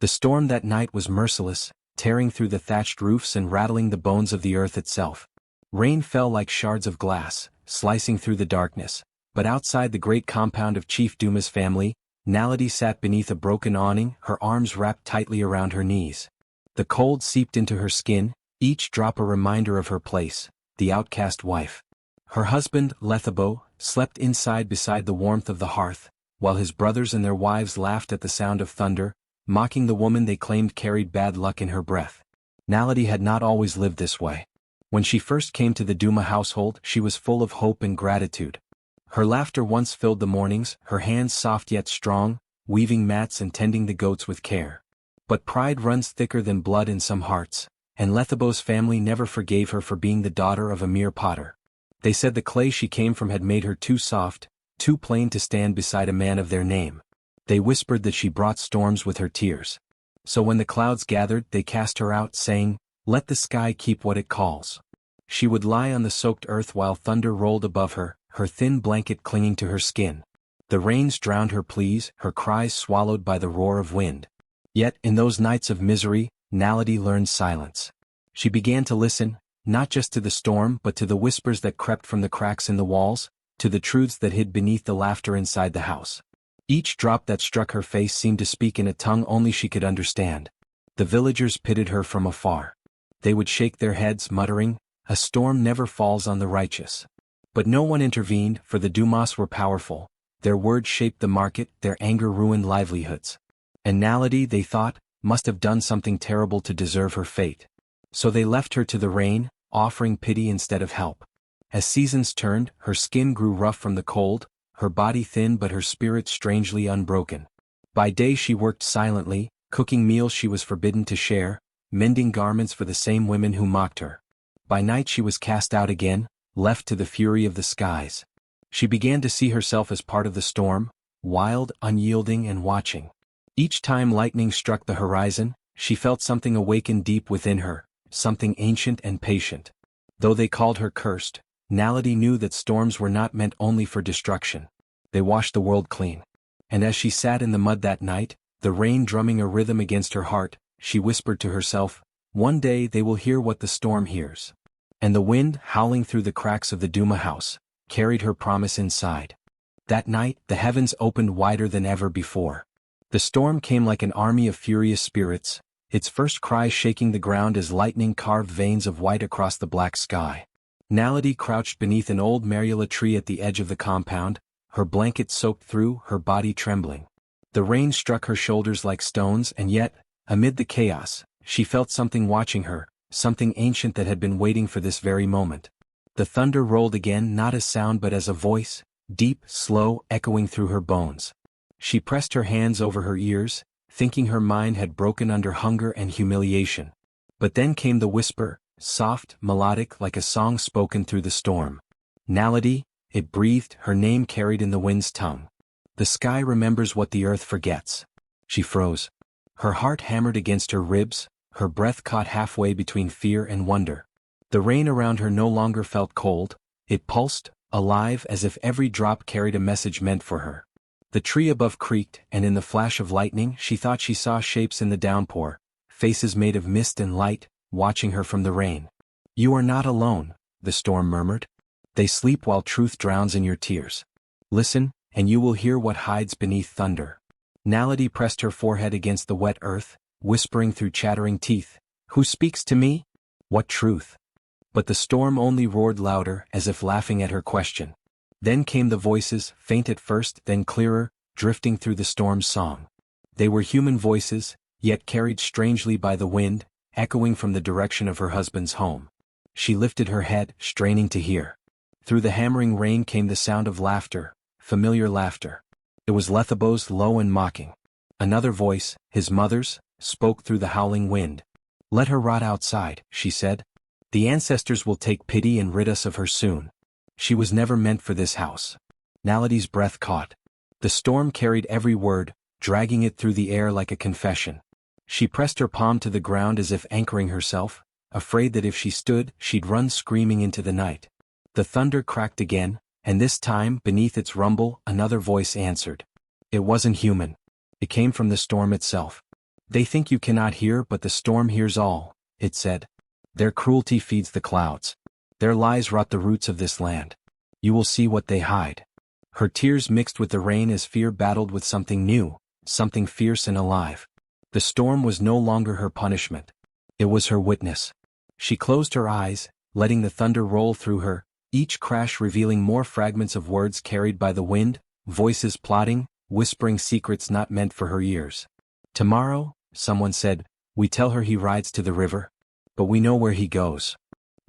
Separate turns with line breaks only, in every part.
The storm that night was merciless, tearing through the thatched roofs and rattling the bones of the earth itself. Rain fell like shards of glass, slicing through the darkness, but outside the great compound of Chief Duma's family, Naledi sat beneath a broken awning, her arms wrapped tightly around her knees. The cold seeped into her skin, each drop a reminder of her place, the outcast wife. Her husband, Lethabo, slept inside beside the warmth of the hearth, while his brothers and their wives laughed at the sound of thunder, mocking the woman they claimed carried bad luck in her breath. Naledi had not always lived this way. When she first came to the Duma household, she was full of hope and gratitude. Her laughter once filled the mornings, her hands soft yet strong, weaving mats and tending the goats with care. But pride runs thicker than blood in some hearts, and Lethabo's family never forgave her for being the daughter of a mere potter. They said the clay she came from had made her too soft, too plain to stand beside a man of their name. They whispered that she brought storms with her tears. So when the clouds gathered, they cast her out, saying, "Let the sky keep what it calls." She would lie on the soaked earth while thunder rolled above her, her thin blanket clinging to her skin. The rains drowned her pleas, her cries swallowed by the roar of wind. Yet, in those nights of misery, Naledi learned silence. She began to listen, not just to the storm but to the whispers that crept from the cracks in the walls, to the truths that hid beneath the laughter inside the house. Each drop that struck her face seemed to speak in a tongue only she could understand. The villagers pitied her from afar. They would shake their heads, muttering, "A storm never falls on the righteous." But no one intervened, for the Dumas were powerful. Their words shaped the market, their anger ruined livelihoods. And Naledi, they thought, must have done something terrible to deserve her fate. So they left her to the rain, offering pity instead of help. As seasons turned, her skin grew rough from the cold, her body thin but her spirit strangely unbroken. By day she worked silently, cooking meals she was forbidden to share, mending garments for the same women who mocked her. By night she was cast out again, left to the fury of the skies. She began to see herself as part of the storm, wild, unyielding and watching. Each time lightning struck the horizon, she felt something awaken deep within her, something ancient and patient. Though they called her cursed, Naledi knew that storms were not meant only for destruction. They washed the world clean. And as she sat in the mud that night, the rain drumming a rhythm against her heart, she whispered to herself, "One day they will hear what the storm hears." And the wind, howling through the cracks of the Duma house, carried her promise inside. That night, the heavens opened wider than ever before. The storm came like an army of furious spirits, its first cry shaking the ground as lightning carved veins of white across the black sky. Naledi crouched beneath an old Mariula tree at the edge of the compound, her blanket soaked through, her body trembling. The rain struck her shoulders like stones, and yet, amid the chaos, she felt something watching her, something ancient that had been waiting for this very moment. The thunder rolled again, not as sound but as a voice, deep, slow, echoing through her bones. She pressed her hands over her ears, thinking her mind had broken under hunger and humiliation. But then came the whisper, soft, melodic like a song spoken through the storm. "Naledi," it breathed, her name carried in the wind's tongue. "The sky remembers what the earth forgets." She froze. Her heart hammered against her ribs, her breath caught halfway between fear and wonder. The rain around her no longer felt cold, it pulsed, alive as if every drop carried a message meant for her. The tree above creaked, and in the flash of lightning she thought she saw shapes in the downpour, faces made of mist and light, watching her from the rain. "You are not alone," the storm murmured. "They sleep while truth drowns in your tears. Listen, and you will hear what hides beneath thunder." Naledi pressed her forehead against the wet earth, whispering through chattering teeth, "Who speaks to me? What truth?" But the storm only roared louder, as if laughing at her question. Then came the voices, faint at first, then clearer, drifting through the storm's song. They were human voices, yet carried strangely by the wind, echoing from the direction of her husband's home. She lifted her head, straining to hear. Through the hammering rain came the sound of laughter, familiar laughter. It was Lethabo's, low and mocking. Another voice, his mother's, spoke through the howling wind. "Let her rot outside," she said. "The ancestors will take pity and rid us of her soon. She was never meant for this house." Naledi's breath caught. The storm carried every word, dragging it through the air like a confession. She pressed her palm to the ground as if anchoring herself, afraid that if she stood, she'd run screaming into the night. The thunder cracked again, and this time, beneath its rumble, another voice answered. It wasn't human. It came from the storm itself. They think you cannot hear, but the storm hears all, it said. Their cruelty feeds the clouds. Their lies rot the roots of this land. You will see what they hide. Her tears mixed with the rain as fear battled with something new, something fierce and alive. The storm was no longer her punishment. It was her witness. She closed her eyes, letting the thunder roll through her, each crash revealing more fragments of words carried by the wind, voices plotting, whispering secrets not meant for her ears. Tomorrow, someone said, we tell her he rides to the river. But we know where he goes.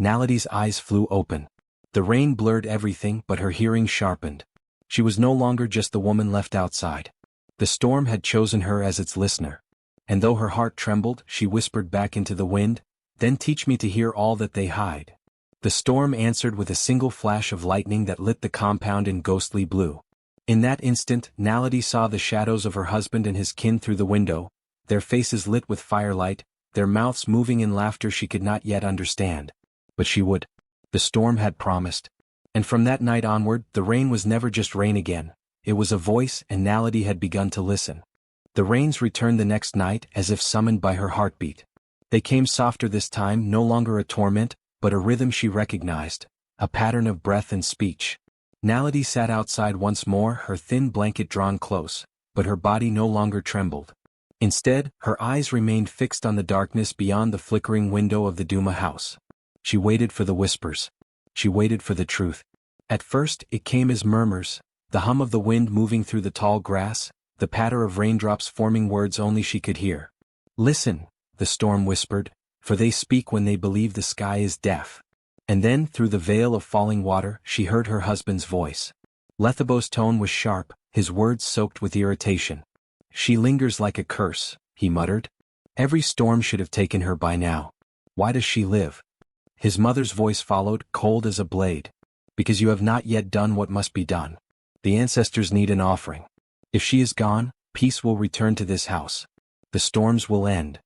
Nalady's eyes flew open. The rain blurred everything, but her hearing sharpened. She was no longer just the woman left outside. The storm had chosen her as its listener. And though her heart trembled, she whispered back into the wind, then teach me to hear all that they hide. The storm answered with a single flash of lightning that lit the compound in ghostly blue. In that instant, Nalady saw the shadows of her husband and his kin through the window, their faces lit with firelight, their mouths moving in laughter she could not yet understand. But she would. The storm had promised. And from that night onward, the rain was never just rain again. It was a voice, and Nalady had begun to listen. The rains returned the next night, as if summoned by her heartbeat. They came softer this time, no longer a torment, but a rhythm she recognized, a pattern of breath and speech. Nalady sat outside once more, her thin blanket drawn close, but her body no longer trembled. Instead, her eyes remained fixed on the darkness beyond the flickering window of the Duma house. She waited for the whispers. She waited for the truth. At first, it came as murmurs, the hum of the wind moving through the tall grass, the patter of raindrops forming words only she could hear. Listen, the storm whispered, for they speak when they believe the sky is deaf. And then, through the veil of falling water, she heard her husband's voice. Lethabo's tone was sharp, his words soaked with irritation. She lingers like a curse, he muttered. Every storm should have taken her by now. Why does she live? His mother's voice followed, cold as a blade. Because you have not yet done what must be done. The ancestors need an offering. If she is gone, peace will return to this house. The storms will end.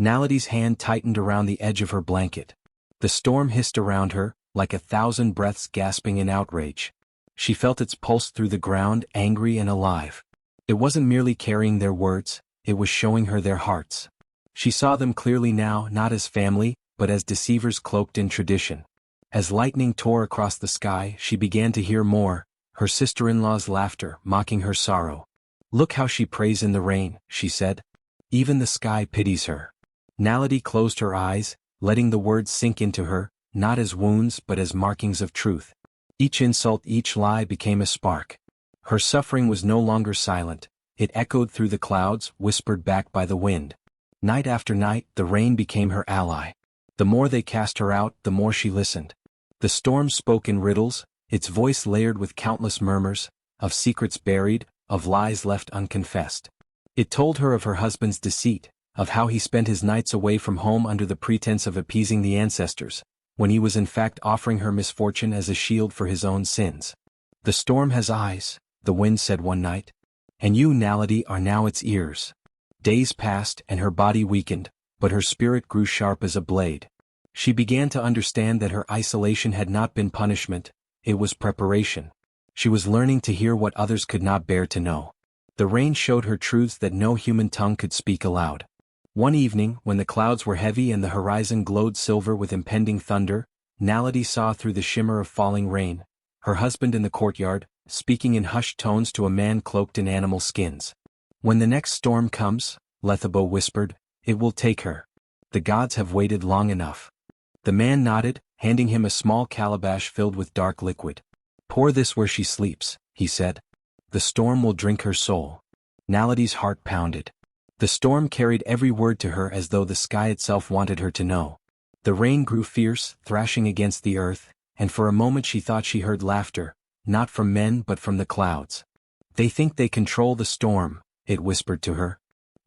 Nalady's hand tightened around the edge of her blanket. The storm hissed around her, like 1,000 breaths gasping in outrage. She felt its pulse through the ground, angry and alive. It wasn't merely carrying their words, it was showing her their hearts. She saw them clearly now, not as family, but as deceivers cloaked in tradition. As lightning tore across the sky, she began to hear more, her sister-in-law's laughter, mocking her sorrow. Look how she prays in the rain, she said. Even the sky pities her. Nalady closed her eyes, letting the words sink into her, not as wounds but as markings of truth. Each insult, each lie became a spark. Her suffering was no longer silent, it echoed through the clouds, whispered back by the wind. Night after night, the rain became her ally. The more they cast her out, the more she listened. The storm spoke in riddles, its voice layered with countless murmurs, of secrets buried, of lies left unconfessed. It told her of her husband's deceit, of how he spent his nights away from home under the pretense of appeasing the ancestors, when he was in fact offering her misfortune as a shield for his own sins. The storm has eyes, the wind said one night. And you, Nalady, are now its ears. Days passed and her body weakened, but her spirit grew sharp as a blade. She began to understand that her isolation had not been punishment, it was preparation. She was learning to hear what others could not bear to know. The rain showed her truths that no human tongue could speak aloud. One evening, when the clouds were heavy and the horizon glowed silver with impending thunder, Nalady saw through the shimmer of falling rain, her husband in the courtyard, speaking in hushed tones to a man cloaked in animal skins. When the next storm comes, Lethabo whispered, it will take her. The gods have waited long enough. The man nodded, handing him a small calabash filled with dark liquid. Pour this where she sleeps, he said. The storm will drink her soul. Nalady's heart pounded. The storm carried every word to her as though the sky itself wanted her to know. The rain grew fierce, thrashing against the earth, and for a moment she thought she heard laughter, not from men but from the clouds. They think they control the storm, it whispered to her.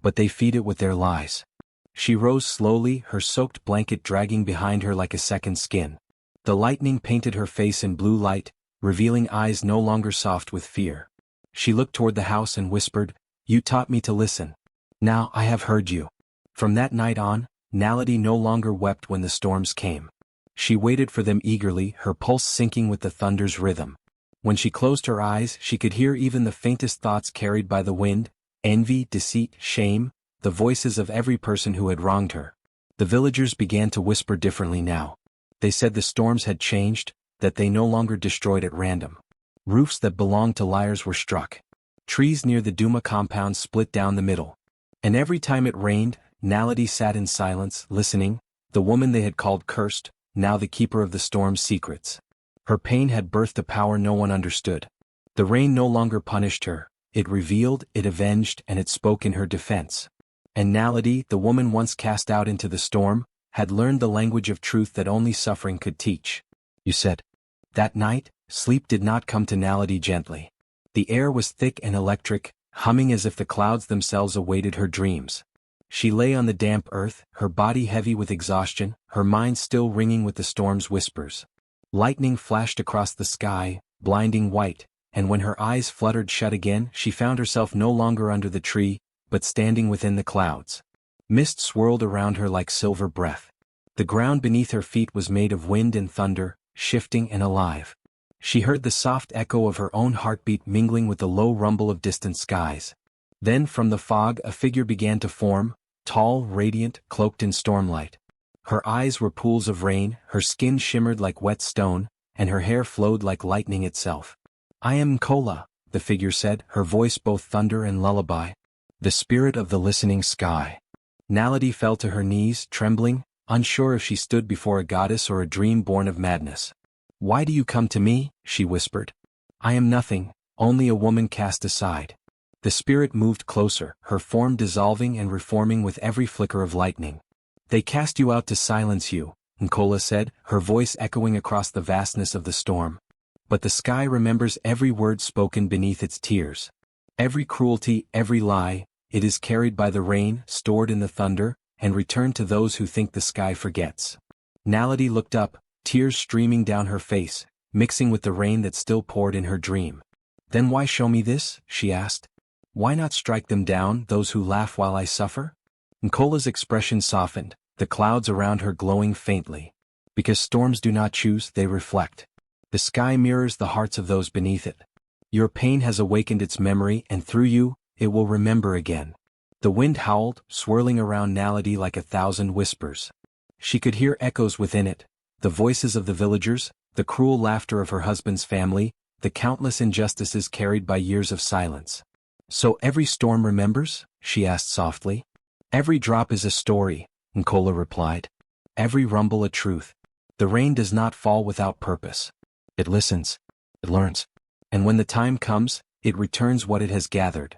But they feed it with their lies. She rose slowly, her soaked blanket dragging behind her like a second skin. The lightning painted her face in blue light, revealing eyes no longer soft with fear. She looked toward the house and whispered, You taught me to listen. Now I have heard you. From that night on, Nalady no longer wept when the storms came. She waited for them eagerly, her pulse sinking with the thunder's rhythm. When she closed her eyes, she could hear even the faintest thoughts carried by the wind, envy, deceit, shame, the voices of every person who had wronged her. The villagers began to whisper differently now. They said the storms had changed, that they no longer destroyed at random. Roofs that belonged to liars were struck. Trees near the Duma compound split down the middle. And every time it rained, Naledi sat in silence, listening, the woman they had called cursed, now the keeper of the storm's secrets. Her pain had birthed a power no one understood. The rain no longer punished her, it revealed, it avenged, and it spoke in her defense. And Naledi, the woman once cast out into the storm, had learned the language of truth that only suffering could teach. You said. That night, sleep did not come to Naledi gently. The air was thick and electric, humming as if the clouds themselves awaited her dreams. She lay on the damp earth, her body heavy with exhaustion, her mind still ringing with the storm's whispers. Lightning flashed across the sky, blinding white, and when her eyes fluttered shut again, she found herself no longer under the tree, but standing within the clouds. Mist swirled around her like silver breath. The ground beneath her feet was made of wind and thunder, shifting and alive. She heard the soft echo of her own heartbeat mingling with the low rumble of distant skies. Then from the fog a figure began to form, tall, radiant, cloaked in stormlight. Her eyes were pools of rain, her skin shimmered like wet stone, and her hair flowed like lightning itself. I am Nkola, the figure said, her voice both thunder and lullaby. The spirit of the listening sky. Naledi fell to her knees, trembling, unsure if she stood before a goddess or a dream born of madness. Why do you come to me? She whispered. I am nothing, only a woman cast aside. The spirit moved closer, her form dissolving and reforming with every flicker of lightning. They cast you out to silence you, Nkola said, her voice echoing across the vastness of the storm. But the sky remembers every word spoken beneath its tears. Every cruelty, every lie, it is carried by the rain, stored in the thunder, and returned to those who think the sky forgets. Naledi looked up, tears streaming down her face, mixing with the rain that still poured in her dream. Then why show me this? She asked. Why not strike them down, those who laugh while I suffer? Nkola's expression softened, the clouds around her glowing faintly. Because storms do not choose, they reflect. The sky mirrors the hearts of those beneath it. Your pain has awakened its memory, and through you, it will remember again. The wind howled, swirling around Naledi like 1,000 whispers. She could hear echoes within it, the voices of the villagers, the cruel laughter of her husband's family, the countless injustices carried by years of silence. So every storm remembers? She asked softly. Every drop is a story, Nkola replied. Every rumble a truth. The rain does not fall without purpose. It listens. It learns. And when the time comes, it returns what it has gathered.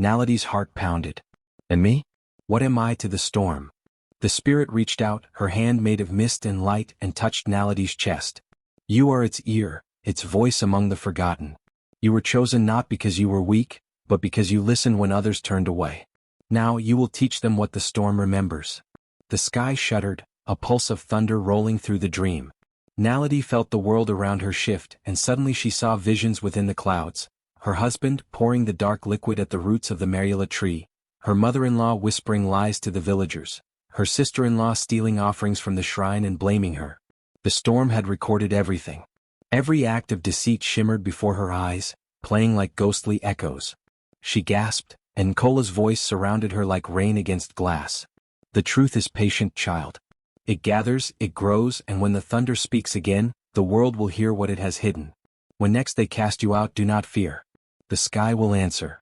Naledi's heart pounded. And me? What am I to the storm? The spirit reached out, her hand made of mist and light, and touched Naledi's chest. You are its ear, its voice among the forgotten. You were chosen not because you were weak, but because you listened when others turned away. Now you will teach them what the storm remembers. The sky shuddered, a pulse of thunder rolling through the dream. Naledi felt the world around her shift, and suddenly she saw visions within the clouds. Her husband pouring the dark liquid at the roots of the Mariela tree, her mother-in-law whispering lies to the villagers, her sister-in-law stealing offerings from the shrine and blaming her. The storm had recorded everything. Every act of deceit shimmered before her eyes, playing like ghostly echoes. She gasped, and Nkola's voice surrounded her like rain against glass. The truth is patient, child. It gathers, it grows, and when the thunder speaks again, the world will hear what it has hidden. When next they cast you out, do not fear. The sky will answer.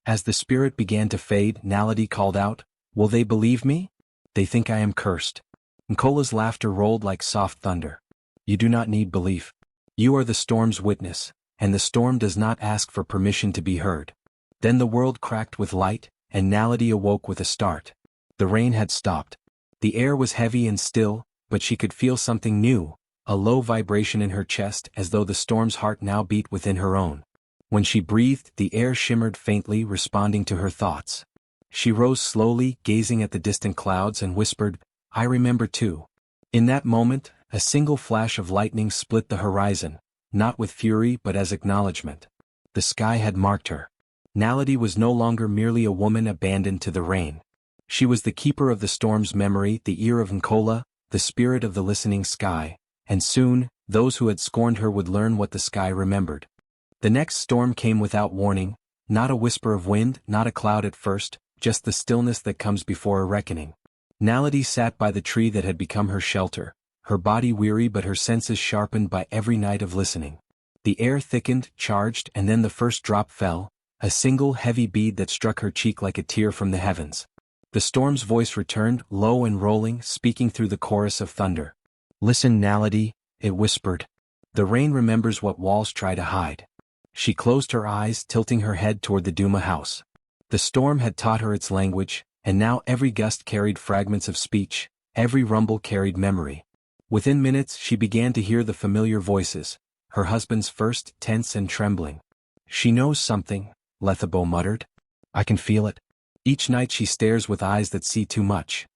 As the spirit began to fade, Naledi called out, Will they believe me? They think I am cursed. Nkola's laughter rolled like soft thunder. You do not need belief. You are the storm's witness, and the storm does not ask for permission to be heard. Then the world cracked with light, and Naledi awoke with a start. The rain had stopped. The air was heavy and still, but she could feel something new, a low vibration in her chest as though the storm's heart now beat within her own. When she breathed, the air shimmered faintly, responding to her thoughts. She rose slowly, gazing at the distant clouds, and whispered, I remember too. In that moment, a single flash of lightning split the horizon, not with fury but as acknowledgement. The sky had marked her. Naledi was no longer merely a woman abandoned to the rain. She was the keeper of the storm's memory, the ear of Nkola, the spirit of the listening sky, and soon, those who had scorned her would learn what the sky remembered. The next storm came without warning, not a whisper of wind, not a cloud at first, just the stillness that comes before a reckoning. Naledi sat by the tree that had become her shelter, her body weary but her senses sharpened by every night of listening. The air thickened, charged, and then the first drop fell, a single heavy bead that struck her cheek like a tear from the heavens. The storm's voice returned, low and rolling, speaking through the chorus of thunder. "Listen, Naledi," it whispered. "The rain remembers what walls try to hide." She closed her eyes, tilting her head toward the Duma house. The storm had taught her its language, and now every gust carried fragments of speech, every rumble carried memory. Within minutes she began to hear the familiar voices, her husband's first, tense and trembling. "She knows something," Lethabo muttered. "I can feel it. Each night she stares with eyes that see too much."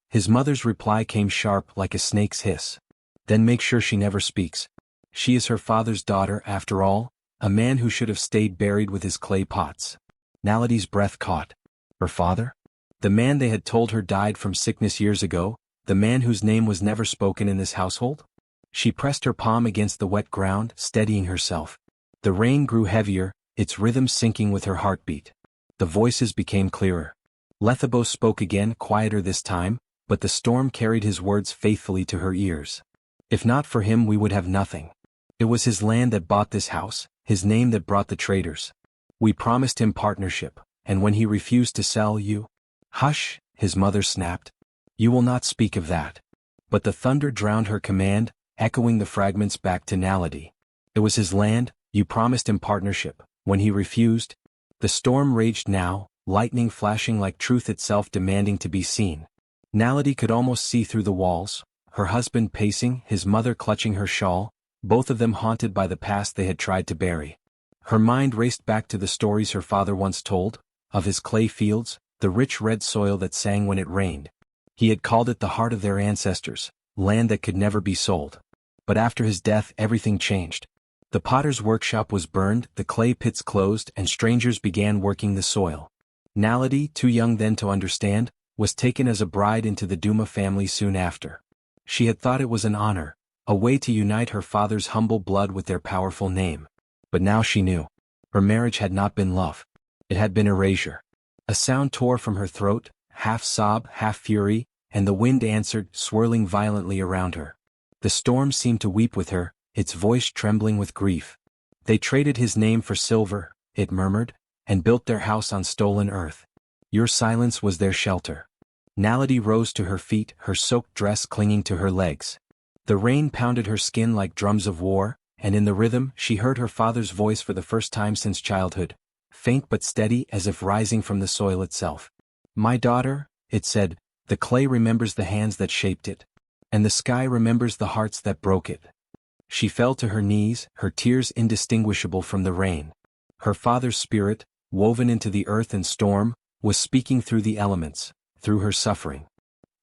His mother's reply came sharp like a snake's hiss. "Then make sure she never speaks. She is her father's daughter after all, a man who should have stayed buried with his clay pots." Naledi's breath caught. Her father? The man they had told her died from sickness years ago, the man whose name was never spoken in this household? She pressed her palm against the wet ground, steadying herself. The rain grew heavier, its rhythm syncing with her heartbeat. The voices became clearer. Lethabo spoke again, quieter this time, but the storm carried his words faithfully to her ears. "If not for him we would have nothing. It was his land that bought this house, his name that brought the traders. We promised him partnership, and when he refused to sell you—" "Hush," his mother snapped. "You will not speak of that." But the thunder drowned her command, echoing the fragments back to Naledi. "It was his land, you promised him partnership, when he refused—" The storm raged now, lightning flashing like truth itself demanding to be seen. Naledi could almost see through the walls, her husband pacing, his mother clutching her shawl, both of them haunted by the past they had tried to bury. Her mind raced back to the stories her father once told, of his clay fields, the rich red soil that sang when it rained. He had called it the heart of their ancestors, land that could never be sold. But after his death everything changed. The potter's workshop was burned, the clay pits closed, and strangers began working the soil. Naledi, too young then to understand, was taken as a bride into the Duma family soon after. She had thought it was an honor, a way to unite her father's humble blood with their powerful name. But now she knew. Her marriage had not been love. It had been erasure. A sound tore from her throat, half sob, half fury, and the wind answered, swirling violently around her. The storm seemed to weep with her, its voice trembling with grief. "They traded his name for silver," it murmured, "and built their house on stolen earth. Your silence was their shelter." Naledi rose to her feet, her soaked dress clinging to her legs. The rain pounded her skin like drums of war, and in the rhythm she heard her father's voice for the first time since childhood, faint but steady as if rising from the soil itself. "My daughter," it said, "the clay remembers the hands that shaped it, and the sky remembers the hearts that broke it." She fell to her knees, her tears indistinguishable from the rain. Her father's spirit, woven into the earth and storm, was speaking through the elements, through her suffering.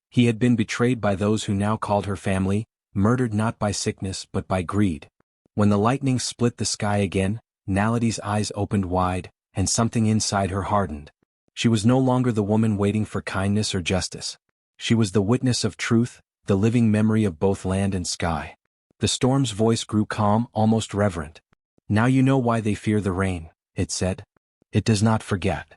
He had been betrayed by those who now called her family, murdered not by sickness but by greed. When the lightning split the sky again, Naledi's eyes opened wide, and something inside her hardened. She was no longer the woman waiting for kindness or justice. She was the witness of truth, the living memory of both land and sky. The storm's voice grew calm, almost reverent. "Now you know why they fear the rain," it said. "It does not forget."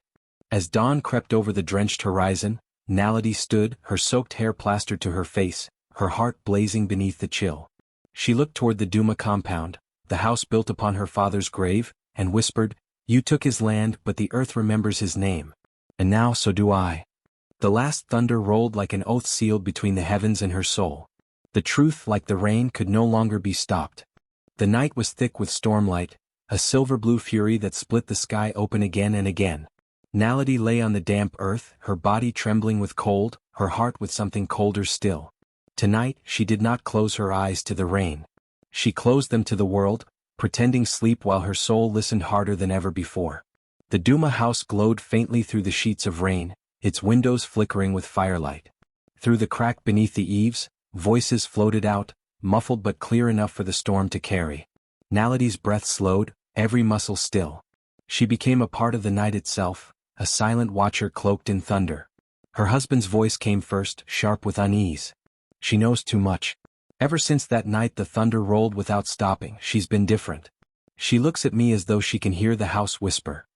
As dawn crept over the drenched horizon, Naledi stood, her soaked hair plastered to her face, her heart blazing beneath the chill. She looked toward the Duma compound, the house built upon her father's grave, and whispered, "You took his land, but the earth remembers his name. And now so do I." The last thunder rolled like an oath sealed between the heavens and her soul. The truth, like the rain, could no longer be stopped. The night was thick with stormlight, a silver-blue fury that split the sky open again and again. Naledi lay on the damp earth, her body trembling with cold, her heart with something colder still. Tonight, she did not close her eyes to the rain. She closed them to the world, pretending sleep while her soul listened harder than ever before. The Duma house glowed faintly through the sheets of rain, its windows flickering with firelight. Through the crack beneath the eaves, voices floated out, muffled but clear enough for the storm to carry. Naledi's breath slowed, every muscle still. She became a part of the night itself, a silent watcher cloaked in thunder. Her husband's voice came first, sharp with unease. "She knows too much. Ever since that night the thunder rolled without stopping, she's been different. She looks at me as though she can hear the house whisper.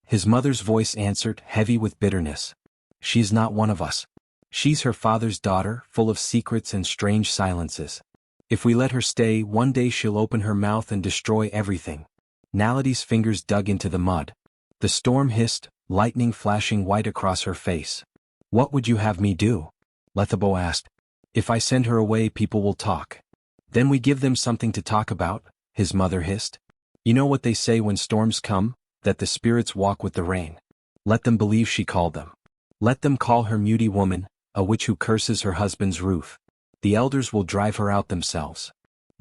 His mother's voice answered, heavy with bitterness. She's not one of us. She's her father's daughter, full of secrets and strange silences. If we let her stay, one day she'll open her mouth and destroy everything. Nalady's fingers dug into the mud. The storm hissed, lightning flashing white across her face. What would you have me do? Lethabo asked. If I send her away, people will talk. Then we give them something to talk about, his mother hissed. You know what they say when storms come? That the spirits walk with the rain. Let them believe she called them. Let them call her Muty Woman, a witch who curses her husband's roof. The elders will drive her out themselves.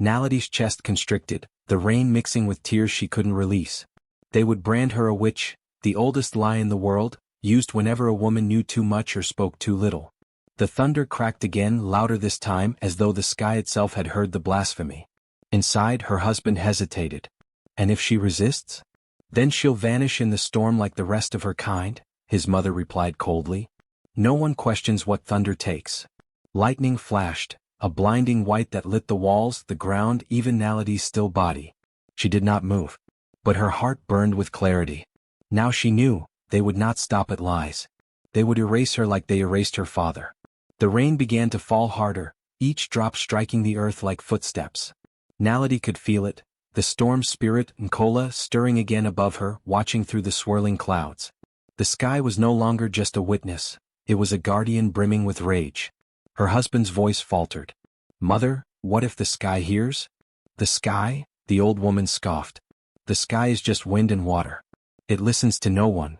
Nalady's chest constricted, the rain mixing with tears she couldn't release. They would brand her a witch, the oldest lie in the world, used whenever a woman knew too much or spoke too little. The thunder cracked again, louder this time, as though the sky itself had heard the blasphemy. Inside, her husband hesitated. And if she resists? Then she'll vanish in the storm like the rest of her kind, his mother replied coldly. No one questions what thunder takes. Lightning flashed, a blinding white that lit the walls, the ground, even Nalady's still body. She did not move. But her heart burned with clarity. Now she knew, they would not stop at lies. They would erase her like they erased her father. The rain began to fall harder, each drop striking the earth like footsteps. Nalady could feel it, the storm spirit, Nkola, stirring again above her, watching through the swirling clouds. The sky was no longer just a witness, it was a guardian brimming with rage. Her husband's voice faltered. Mother, what if the sky hears? The sky? The old woman scoffed. The sky is just wind and water. It listens to no one.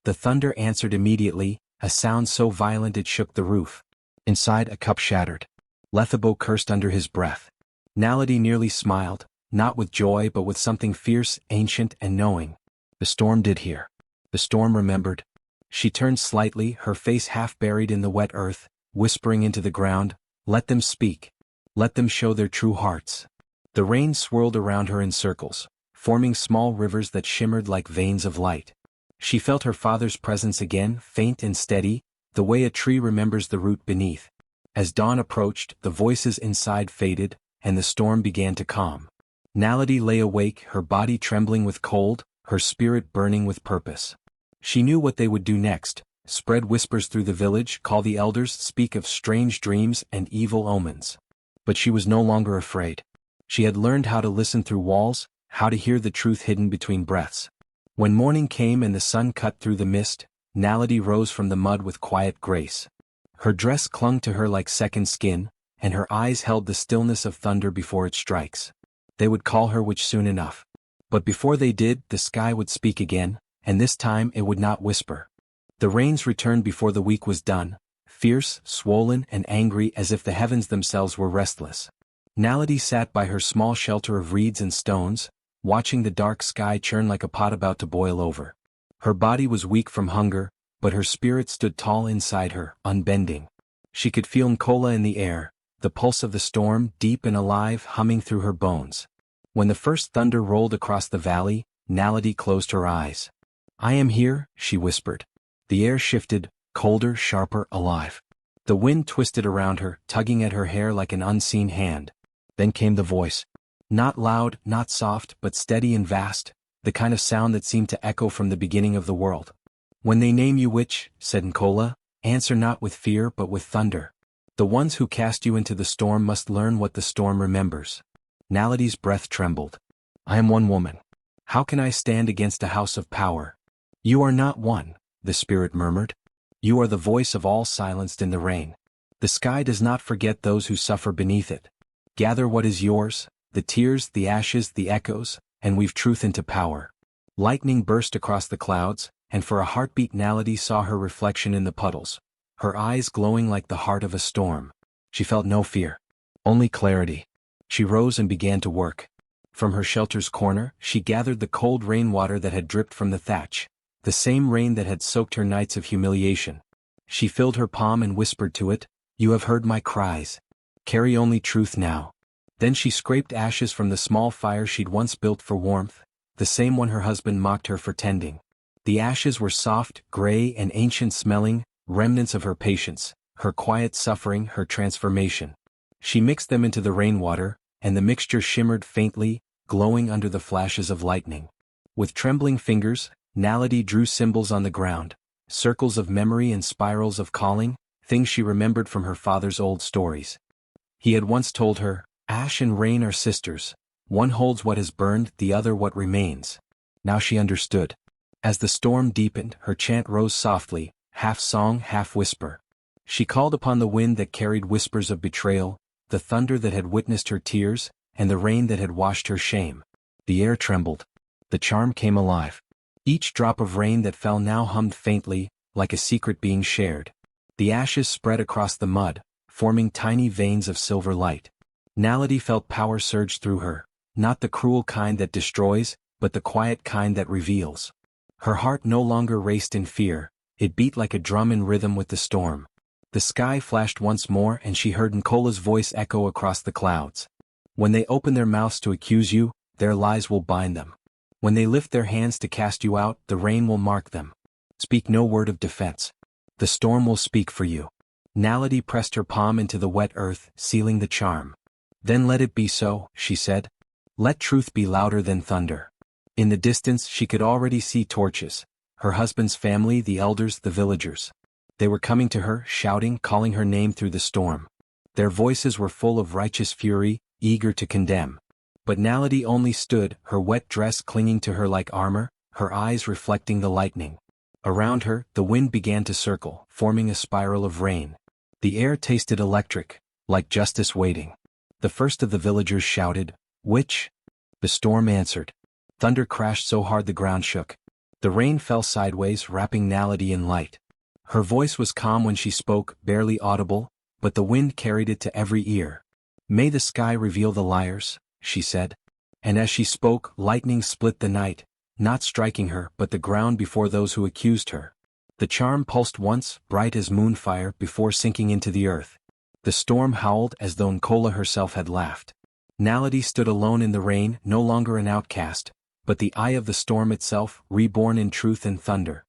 The thunder answered immediately, a sound so violent it shook the roof. Inside, a cup shattered. Lethabo cursed under his breath. Nalady nearly smiled, not with joy but with something fierce, ancient and knowing. The storm did hear. The storm remembered. She turned slightly, her face half buried in the wet earth, whispering into the ground, let them speak. Let them show their true hearts. The rain swirled around her in circles, forming small rivers that shimmered like veins of light. She felt her father's presence again, faint and steady, the way a tree remembers the root beneath. As dawn approached, the voices inside faded, and the storm began to calm. Nalady lay awake, her body trembling with cold, her spirit burning with purpose. She knew what they would do next, spread whispers through the village, call the elders, speak of strange dreams and evil omens. But she was no longer afraid. She had learned how to listen through walls, how to hear the truth hidden between breaths. When morning came and the sun cut through the mist, Nalady rose from the mud with quiet grace. Her dress clung to her like second skin, and her eyes held the stillness of thunder before it strikes. They would call her witch soon enough. But before they did, the sky would speak again, and this time it would not whisper. The rains returned before the week was done, fierce, swollen and angry as if the heavens themselves were restless. Nalady sat by her small shelter of reeds and stones, watching the dark sky churn like a pot about to boil over. Her body was weak from hunger, but her spirit stood tall inside her, unbending. She could feel Nkola in the air, the pulse of the storm, deep and alive, humming through her bones. When the first thunder rolled across the valley, Nalady closed her eyes. I am here, she whispered. The air shifted, colder, sharper, alive. The wind twisted around her, tugging at her hair like an unseen hand. Then came the voice. Not loud, not soft, but steady and vast, the kind of sound that seemed to echo from the beginning of the world. When they name you witch, said Nkola, answer not with fear but with thunder. The ones who cast you into the storm must learn what the storm remembers. Nalady's breath trembled. I am one woman. How can I stand against a house of power? You are not one, the spirit murmured. You are the voice of all silenced in the rain. The sky does not forget those who suffer beneath it. Gather what is yours, the tears, the ashes, the echoes, and weave truth into power. Lightning burst across the clouds, and for a heartbeat Nalady saw her reflection in the puddles, her eyes glowing like the heart of a storm. She felt no fear, only clarity. She rose and began to work. From her shelter's corner, she gathered the cold rainwater that had dripped from the thatch, the same rain that had soaked her nights of humiliation. She filled her palm and whispered to it, You have heard my cries. Carry only truth now. Then she scraped ashes from the small fire she'd once built for warmth, the same one her husband mocked her for tending. The ashes were soft, gray and ancient-smelling, remnants of her patience, her quiet suffering, her transformation. She mixed them into the rainwater, and the mixture shimmered faintly, glowing under the flashes of lightning. With trembling fingers, Naledi drew symbols on the ground, circles of memory and spirals of calling, things she remembered from her father's old stories. He had once told her, "Ash and rain are sisters. One holds what has burned, the other what remains." Now she understood. As the storm deepened, her chant rose softly, half song, half whisper. She called upon the wind that carried whispers of betrayal, the thunder that had witnessed her tears, and the rain that had washed her shame. The air trembled. The charm came alive. Each drop of rain that fell now hummed faintly, like a secret being shared. The ashes spread across the mud, forming tiny veins of silver light. Naledi felt power surge through her, not the cruel kind that destroys, but the quiet kind that reveals. Her heart no longer raced in fear, it beat like a drum in rhythm with the storm. The sky flashed once more and she heard Nkola's voice echo across the clouds. "When they open their mouths to accuse you, their lies will bind them. When they lift their hands to cast you out, the rain will mark them. Speak no word of defense. The storm will speak for you." Naledi pressed her palm into the wet earth, sealing the charm. "Then let it be so," she said. "Let truth be louder than thunder." In the distance she could already see torches. Her husband's family, the elders, the villagers. They were coming to her, shouting, calling her name through the storm. Their voices were full of righteous fury, eager to condemn. But Naledi only stood, her wet dress clinging to her like armor, her eyes reflecting the lightning. Around her, the wind began to circle, forming a spiral of rain. The air tasted electric, like justice waiting. The first of the villagers shouted, "Witch?" The storm answered. Thunder crashed so hard the ground shook. The rain fell sideways, wrapping Naledi in light. Her voice was calm when she spoke, barely audible, but the wind carried it to every ear. "May the sky reveal the liars," she said. And as she spoke, lightning split the night, not striking her but the ground before those who accused her. The charm pulsed once, bright as moonfire, before sinking into the earth. The storm howled as though Nkola herself had laughed. Naledi stood alone in the rain, no longer an outcast, but the eye of the storm itself, reborn in truth and thunder.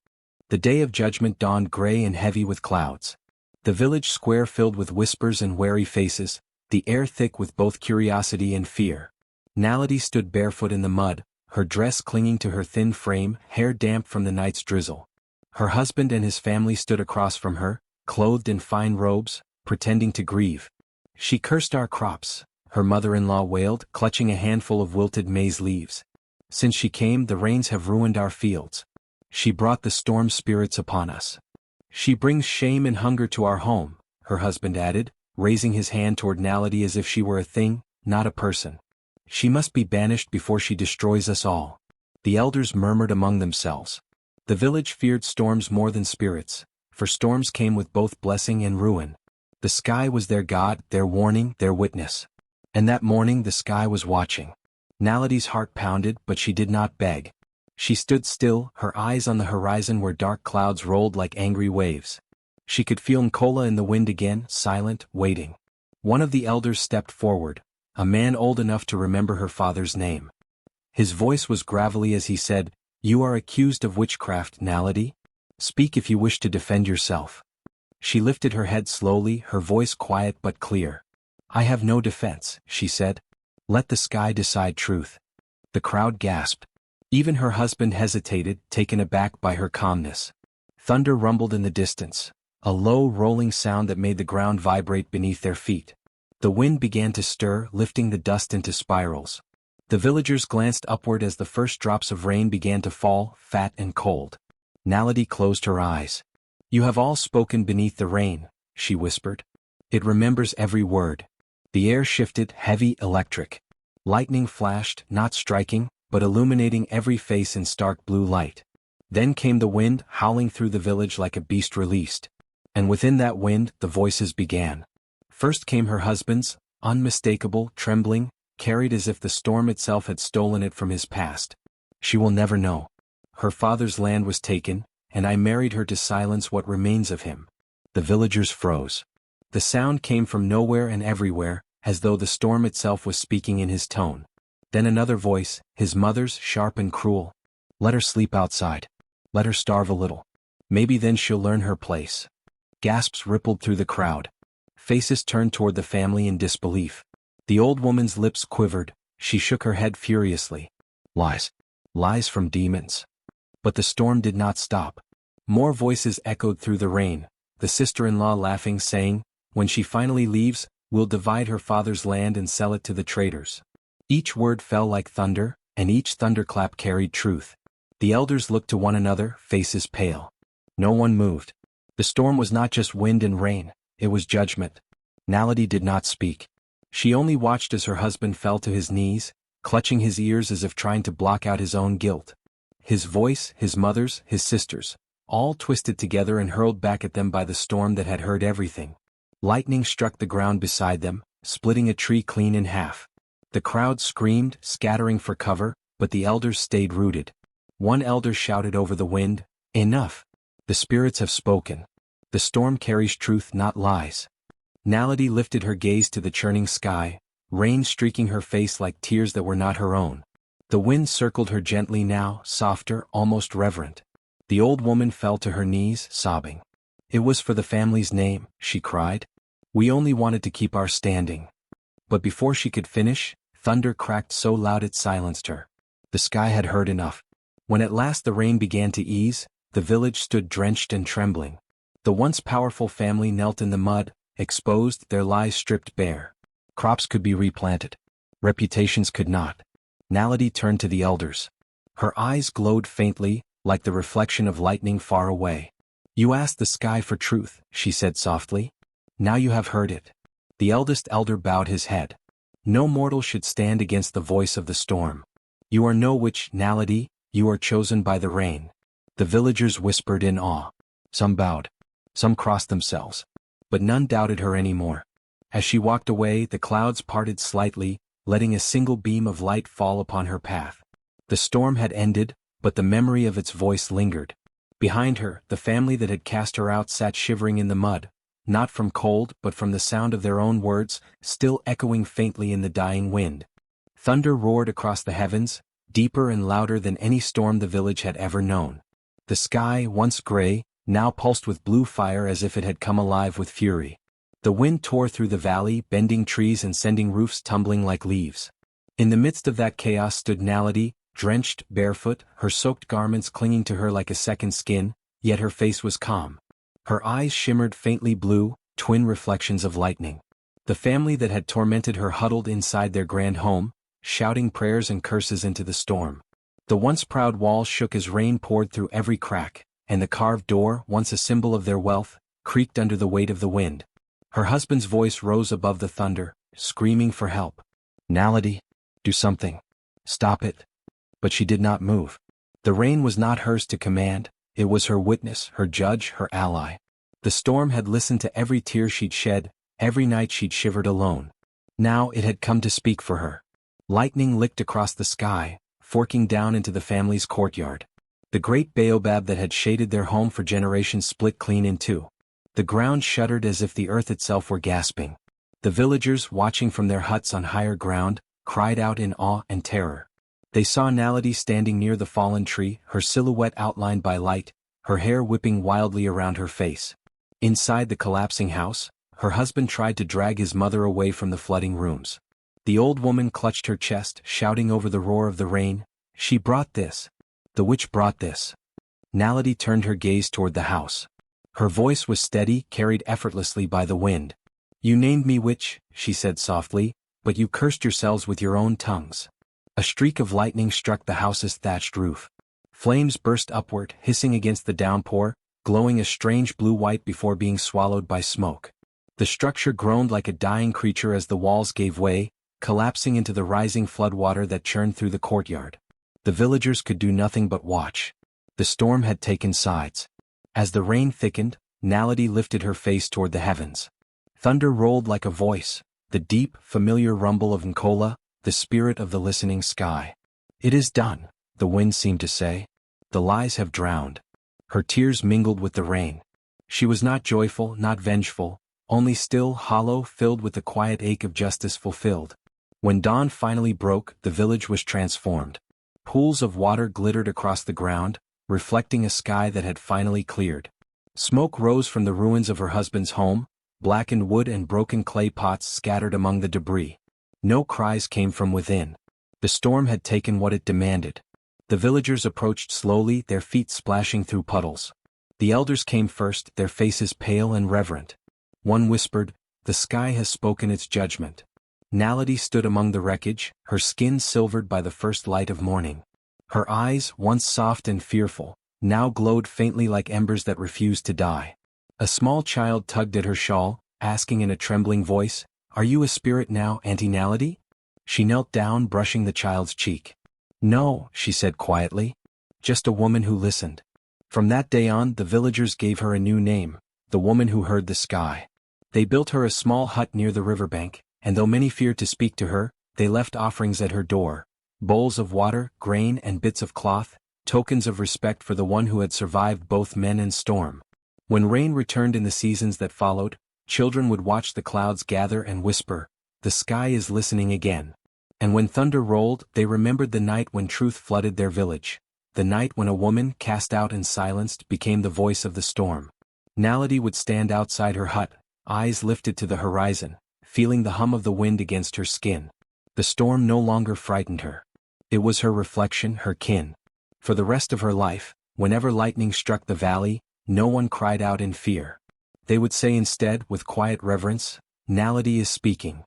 The day of judgment dawned gray and heavy with clouds. The village square filled with whispers and wary faces, the air thick with both curiosity and fear. Naledi stood barefoot in the mud, her dress clinging to her thin frame, hair damp from the night's drizzle. Her husband and his family stood across from her, clothed in fine robes, pretending to grieve. "She cursed our crops," her mother-in-law wailed, clutching a handful of wilted maize leaves. "Since she came, the rains have ruined our fields. She brought the storm spirits upon us. She brings shame and hunger to our home," her husband added, raising his hand toward Naledi as if she were a thing, not a person. "She must be banished before she destroys us all." The elders murmured among themselves. The village feared storms more than spirits, for storms came with both blessing and ruin. The sky was their god, their warning, their witness. And that morning the sky was watching. Naledi's heart pounded, but she did not beg. She stood still, her eyes on the horizon where dark clouds rolled like angry waves. She could feel Nkola in the wind again, silent, waiting. One of the elders stepped forward, a man old enough to remember her father's name. His voice was gravelly as he said, "You are accused of witchcraft, Naledi. Speak if you wish to defend yourself." She lifted her head slowly, her voice quiet but clear. "I have no defense," she said. "Let the sky decide truth." The crowd gasped. Even her husband hesitated, taken aback by her calmness. Thunder rumbled in the distance, a low rolling sound that made the ground vibrate beneath their feet. The wind began to stir, lifting the dust into spirals. The villagers glanced upward as the first drops of rain began to fall, fat and cold. Naledi closed her eyes. "You have all spoken beneath the rain," she whispered. "It remembers every word." The air shifted, heavy, electric. Lightning flashed, not striking, but illuminating every face in stark blue light. Then came the wind, howling through the village like a beast released. And within that wind, the voices began. First came her husband's, unmistakable, trembling, carried as if the storm itself had stolen it from his past. "She will never know. Her father's land was taken, and I married her to silence what remains of him." The villagers froze. The sound came from nowhere and everywhere, as though the storm itself was speaking in his tone. Then another voice, his mother's, sharp and cruel. "Let her sleep outside. Let her starve a little. Maybe then she'll learn her place." Gasps rippled through the crowd. Faces turned toward the family in disbelief. The old woman's lips quivered, she shook her head furiously. "Lies. Lies from demons." But the storm did not stop. More voices echoed through the rain, the sister-in-law laughing, saying, "When she finally leaves, we'll divide her father's land and sell it to the traders." Each word fell like thunder, and each thunderclap carried truth. The elders looked to one another, faces pale. No one moved. The storm was not just wind and rain, it was judgment. Naledi did not speak. She only watched as her husband fell to his knees, clutching his ears as if trying to block out his own guilt. His voice, his mother's, his sister's, all twisted together and hurled back at them by the storm that had heard everything. Lightning struck the ground beside them, splitting a tree clean in half. The crowd screamed, scattering for cover, but the elders stayed rooted. One elder shouted over the wind, "Enough! The spirits have spoken. The storm carries truth, not lies." Naledi lifted her gaze to the churning sky, rain streaking her face like tears that were not her own. The wind circled her gently now, softer, almost reverent. The old woman fell to her knees, sobbing. "It was for the family's name," she cried. "We only wanted to keep our standing." But before she could finish, thunder cracked so loud it silenced her. The sky had heard enough. When at last the rain began to ease, the village stood drenched and trembling. The once powerful family knelt in the mud, exposed, their lives stripped bare. Crops could be replanted. Reputations could not. Naledi turned to the elders. Her eyes glowed faintly, like the reflection of lightning far away. "You asked the sky for truth," she said softly. "Now you have heard it." The eldest elder bowed his head. "No mortal should stand against the voice of the storm. You are no witch, Naledi, you are chosen by the rain." The villagers whispered in awe. Some bowed. Some crossed themselves. But none doubted her anymore. As she walked away, the clouds parted slightly, letting a single beam of light fall upon her path. The storm had ended, but the memory of its voice lingered. Behind her, the family that had cast her out sat shivering in the mud, not from cold but from the sound of their own words, still echoing faintly in the dying wind. Thunder roared across the heavens, deeper and louder than any storm the village had ever known. The sky, once gray, now pulsed with blue fire as if it had come alive with fury. The wind tore through the valley, bending trees and sending roofs tumbling like leaves. In the midst of that chaos stood Naledi, drenched, barefoot, her soaked garments clinging to her like a second skin, yet her face was calm. Her eyes shimmered faintly blue, twin reflections of lightning. The family that had tormented her huddled inside their grand home, shouting prayers and curses into the storm. The once proud walls shook as rain poured through every crack, and the carved door, once a symbol of their wealth, creaked under the weight of the wind. Her husband's voice rose above the thunder, screaming for help. "Naledi, do something. Stop it." But she did not move. The rain was not hers to command, it was her witness, her judge, her ally. The storm had listened to every tear she'd shed, every night she'd shivered alone. Now it had come to speak for her. Lightning licked across the sky, forking down into the family's courtyard. The great baobab that had shaded their home for generations split clean in two. The ground shuddered as if the earth itself were gasping. The villagers, watching from their huts on higher ground, cried out in awe and terror. They saw Naledi standing near the fallen tree, her silhouette outlined by light, her hair whipping wildly around her face. Inside the collapsing house, her husband tried to drag his mother away from the flooding rooms. The old woman clutched her chest, shouting over the roar of the rain, "She brought this. The witch brought this." Naledi turned her gaze toward the house. Her voice was steady, carried effortlessly by the wind. "You named me witch," she said softly, "but you cursed yourselves with your own tongues." A streak of lightning struck the house's thatched roof. Flames burst upward, hissing against the downpour, glowing a strange blue-white before being swallowed by smoke. The structure groaned like a dying creature as the walls gave way, collapsing into the rising floodwater that churned through the courtyard. The villagers could do nothing but watch. The storm had taken sides. As the rain thickened, Naledi lifted her face toward the heavens. Thunder rolled like a voice, the deep, familiar rumble of Nkola, the spirit of the listening sky. "It is done," the wind seemed to say. "The lies have drowned." Her tears mingled with the rain. She was not joyful, not vengeful, only still, hollow, filled with the quiet ache of justice fulfilled. When dawn finally broke, the village was transformed. Pools of water glittered across the ground, reflecting a sky that had finally cleared. Smoke rose from the ruins of her husband's home, blackened wood and broken clay pots scattered among the debris. No cries came from within. The storm had taken what it demanded. The villagers approached slowly, their feet splashing through puddles. The elders came first, their faces pale and reverent. One whispered, "The sky has spoken its judgment." Naledi stood among the wreckage, her skin silvered by the first light of morning. Her eyes, once soft and fearful, now glowed faintly like embers that refused to die. A small child tugged at her shawl, asking in a trembling voice, "Are you a spirit now, Auntie Naledi?" She knelt down, brushing the child's cheek. "No," she said quietly. "Just a woman who listened." From that day on, the villagers gave her a new name, the woman who heard the sky. They built her a small hut near the riverbank, and though many feared to speak to her, they left offerings at her door: bowls of water, grain, and bits of cloth, tokens of respect for the one who had survived both men and storm. When rain returned in the seasons that followed, children would watch the clouds gather and whisper, "The sky is listening again." And when thunder rolled, they remembered the night when truth flooded their village, the night when a woman, cast out and silenced, became the voice of the storm. Naledi would stand outside her hut, eyes lifted to the horizon, feeling the hum of the wind against her skin. The storm no longer frightened her. It was her reflection, her kin. For the rest of her life, whenever lightning struck the valley, no one cried out in fear. They would say instead, with quiet reverence, "Naledi is speaking."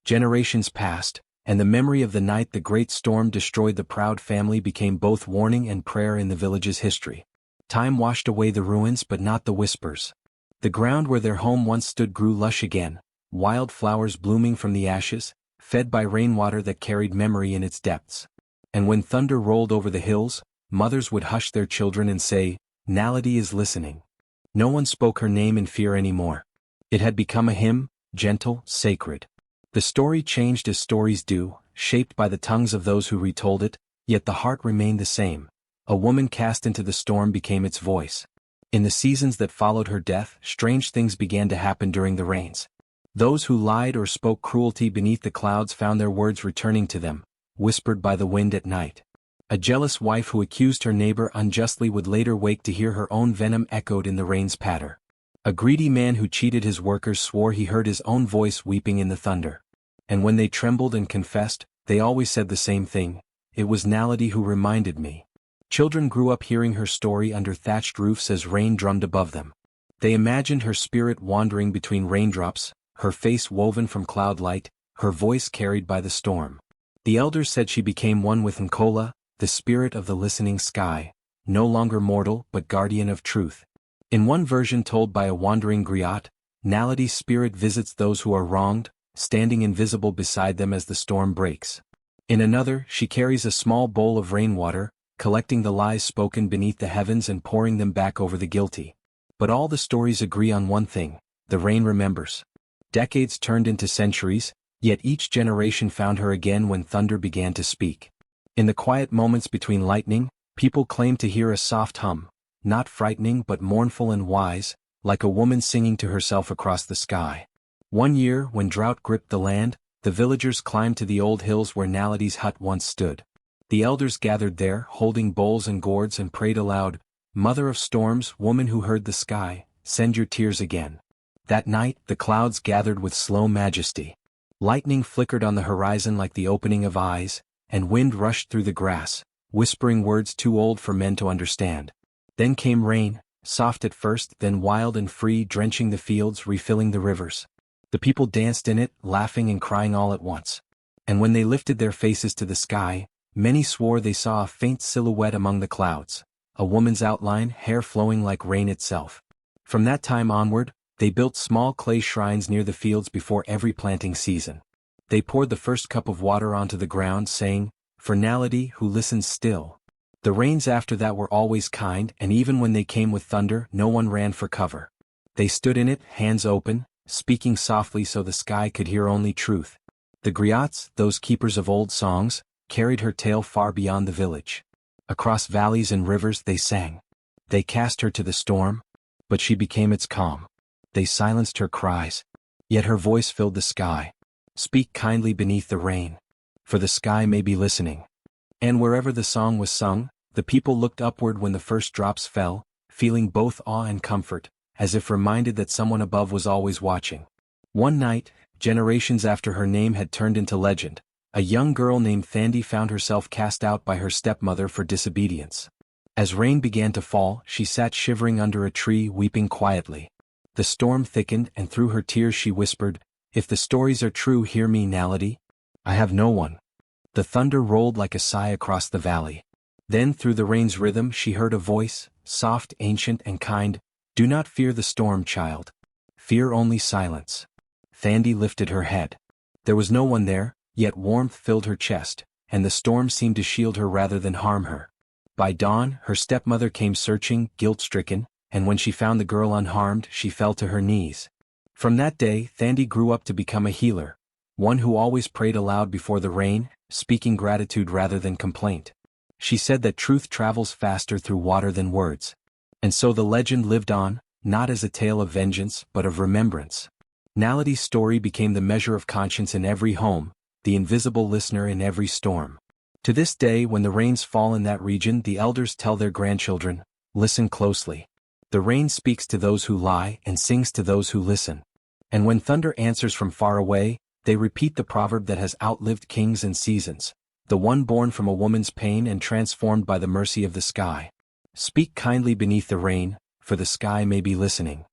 Generations passed, and the memory of the night the great storm destroyed the proud family became both warning and prayer in the village's history. Time washed away the ruins but not the whispers. The ground where their home once stood grew lush again, wild flowers blooming from the ashes, fed by rainwater that carried memory in its depths. And when thunder rolled over the hills, mothers would hush their children and say, "Naledi is listening." No one spoke her name in fear anymore. It had become a hymn, gentle, sacred. The story changed as stories do, shaped by the tongues of those who retold it, yet the heart remained the same. A woman cast into the storm became its voice. In the seasons that followed her death, strange things began to happen during the rains. Those who lied or spoke cruelty beneath the clouds found their words returning to them, whispered by the wind at night. A jealous wife who accused her neighbor unjustly would later wake to hear her own venom echoed in the rain's patter. A greedy man who cheated his workers swore he heard his own voice weeping in the thunder. And when they trembled and confessed, they always said the same thing: "It was Naledi who reminded me." Children grew up hearing her story under thatched roofs as rain drummed above them. They imagined her spirit wandering between raindrops, her face woven from cloud light, her voice carried by the storm. The elders said she became one with Nkola, the spirit of the listening sky, no longer mortal but guardian of truth. In one version told by a wandering griot, Naledi's spirit visits those who are wronged, standing invisible beside them as the storm breaks. In another, she carries a small bowl of rainwater, collecting the lies spoken beneath the heavens and pouring them back over the guilty. But all the stories agree on one thing: the rain remembers. Decades turned into centuries, yet each generation found her again when thunder began to speak. In the quiet moments between lightning, people claimed to hear a soft hum, not frightening but mournful and wise, like a woman singing to herself across the sky. One year, when drought gripped the land, the villagers climbed to the old hills where Naledi's hut once stood. The elders gathered there, holding bowls and gourds, and prayed aloud, "Mother of storms, woman who heard the sky, send your tears again." That night, the clouds gathered with slow majesty. Lightning flickered on the horizon like the opening of eyes, and wind rushed through the grass, whispering words too old for men to understand. Then came rain, soft at first, then wild and free, drenching the fields, refilling the rivers. The people danced in it, laughing and crying all at once. And when they lifted their faces to the sky, many swore they saw a faint silhouette among the clouds, a woman's outline, hair flowing like rain itself. From that time onward, they built small clay shrines near the fields before every planting season. They poured the first cup of water onto the ground, saying, "For Naledi who listens still." The rains after that were always kind, and even when they came with thunder, no one ran for cover. They stood in it, hands open, speaking softly so the sky could hear only truth. The griots, those keepers of old songs, carried her tale far beyond the village. Across valleys and rivers they sang. They cast her to the storm, but she became its calm. They silenced her cries, yet her voice filled the sky. Speak kindly beneath the rain, for the sky may be listening. And wherever the song was sung, the people looked upward when the first drops fell, feeling both awe and comfort, as if reminded that someone above was always watching. One night, generations after her name had turned into legend, A young girl named Thandi found herself cast out by her stepmother for disobedience. As rain began to fall, she sat shivering under a tree weeping quietly. The storm thickened and through her tears she whispered, "If the stories are true, hear me, Naledi. I have no one." The thunder rolled like a sigh across the valley. Then through the rain's rhythm she heard a voice, soft, ancient and kind, "Do not fear the storm, child. Fear only silence." Thandi lifted her head. There was no one there, yet warmth filled her chest, and the storm seemed to shield her rather than harm her. By dawn, her stepmother came searching, guilt-stricken, and when she found the girl unharmed, she fell to her knees. From that day, Thandi grew up to become a healer, one who always prayed aloud before the rain, speaking gratitude rather than complaint. She said that truth travels faster through water than words. And so the legend lived on, not as a tale of vengeance but of remembrance. Naledi's story became the measure of conscience in every home, the invisible listener in every storm. To this day, when the rains fall in that region, the elders tell their grandchildren, "Listen closely. The rain speaks to those who lie and sings to those who listen." And when thunder answers from far away, they repeat the proverb that has outlived kings and seasons, the one born from a woman's pain and transformed by the mercy of the sky. "Speak kindly beneath the rain, for the sky may be listening."